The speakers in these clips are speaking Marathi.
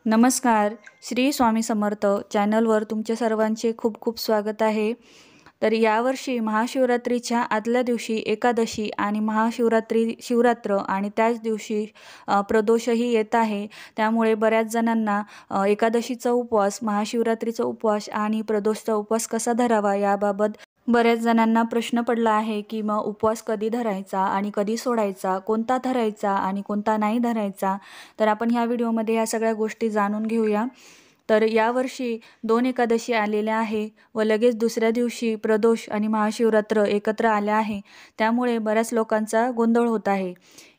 नमस्कार. श्री स्वामी समर्थ चॅनलवर तुमच्या सर्वांचे खूप खूप स्वागत आहे. तर यावर्षी महाशिवरात्रीच्या आदल्या दिवशी एकादशी आणि शिवरात्र आणि त्याच दिवशी प्रदोषही येत आहे. त्यामुळे बऱ्याच जणांना एकादशीचा उपवास, महाशिवरात्रीचा उपवास आणि प्रदोषचा उपवास कसा धरावा याबाबत बऱ्याच जणांना प्रश्न पडला आहे की मग उपवास कधी धरायचा आणि कधी सोडायचा, कोणता धरायचा आणि कोणता नाही धरायचा. तर आपण ह्या व्हिडिओमध्ये या सगळ्या गोष्टी जाणून घेऊया. तर यावर्षी 2 एकादशी आलेल्या आहे व लगेच दुसऱ्या दिवशी प्रदोष आणि महाशिवरात्र एकत्र आल्या आहे. त्यामुळे बऱ्याच लोकांचा गोंधळ होत आहे.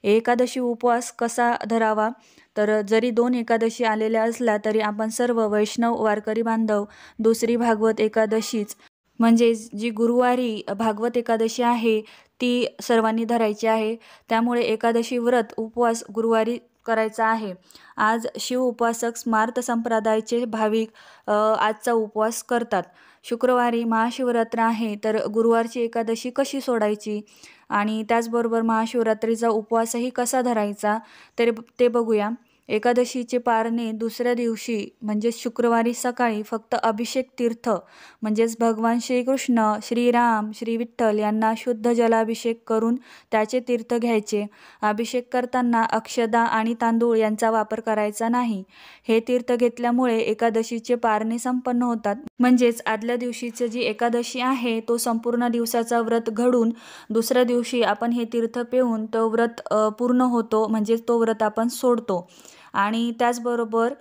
एकादशी उपवास कसा धरावा? तर जरी 2 एकादशी आलेल्या असल्या तरी आपण सर्व वैष्णव वारकरी बांधव दुसरी भागवत एकादशीच म्हणजे जी गुरुवारी भागवत एकादशी आहे ती सर्वांनी धरायची आहे. त्यामुळे एकादशी व्रत उपवास गुरुवारी करायचा आहे. आज शिव उपासक स्मार्त संप्रदायाचे भाविक आजचा उपवास करतात. शुक्रवारी महाशिवरात्र आहे तर गुरुवारची एकादशी कशी सोडायची आणि त्याचबरोबर महाशिवरात्रीचा उपवासही कसा धरायचा ते बघूया. एकादशीचे पारणे दुसऱ्या दिवशी म्हणजे शुक्रवारी सकाळी फक्त अभिषेक तीर्थ म्हणजेच भगवान श्रीकृष्ण, श्रीराम, श्री विठ्ठल यांना शुद्ध जलाभिषेक करून त्याचे तीर्थ घ्यायचे. अभिषेक करताना अक्षदा आणि तांदूळ यांचा वापर करायचा नाही. हे तीर्थ घेतल्यामुळे एकादशीचे पारणे संपन्न होतात. म्हणजेच आदल्या दिवशीची जी एकादशी आहे तो संपूर्ण दिवसाचा व्रत घडून दुसऱ्या दिवशी आपण हे तीर्थ पिऊन तो व्रत पूर्ण होतो, म्हणजेच तो व्रत आपण सोडतो. आणि त्याचबरोबर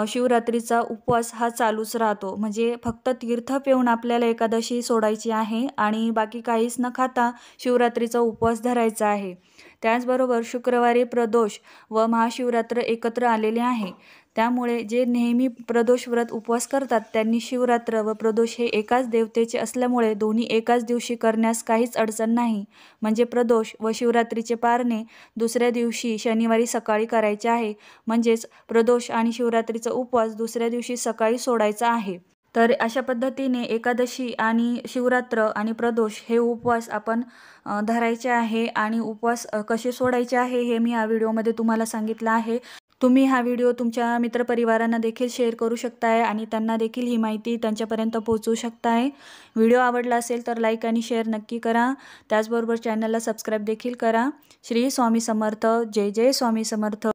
शिवरात्रीचा उपवास हा चालूच राहतो. म्हणजे फक्त तीर्थ पिऊन आपल्याला एकादशी सोडायची आहे आणि बाकी काहीच न खाता शिवरात्रीचा उपवास धरायचा आहे. त्याचबरोबर शुक्रवारी प्रदोष व महाशिवरात्र एकत्र आलेले आहे. त्यामुळे जे नेहमी प्रदोष व्रत उपवास करतात त्यांनी शिवरात्र व प्रदोष हे एकाच देवतेचे असल्यामुळे दोन्ही एकाच दिवशी करण्यास काहीच अडचण नाही. म्हणजे प्रदोष व शिवरात्रीचे पारणे दुसऱ्या दिवशी शनिवारी सकाळी करायचे आहे. म्हणजेच प्रदोष आणि शिवरात्रीचा उपवास दुसऱ्या दिवशी सकाळी सोडायचा आहे. तर अशा पद्धतीने एकादशी आणि शिवरात्र आणि प्रदोष हे उपवास आपण धरायचे आहे आणि उपवास कसे सोडायचे आहे हे मी या व्हिडिओमध्ये तुम्हाला सांगितलं आहे. तुम्ही हा व्हिडिओ तुमच्या मित्रपरिवारांना देखील शेअर करू शकताय आणि त्यांना देखील ही माहिती त्यांच्यापर्यंत पोहोचवू शकताय. व्हिडिओ आवडला असेल तर लाईक आणि शेअर नक्की करा. त्याचबरोबर चॅनलला सबस्क्राईब देखील करा. श्री स्वामी समर्थ. जय जय स्वामी समर्थ.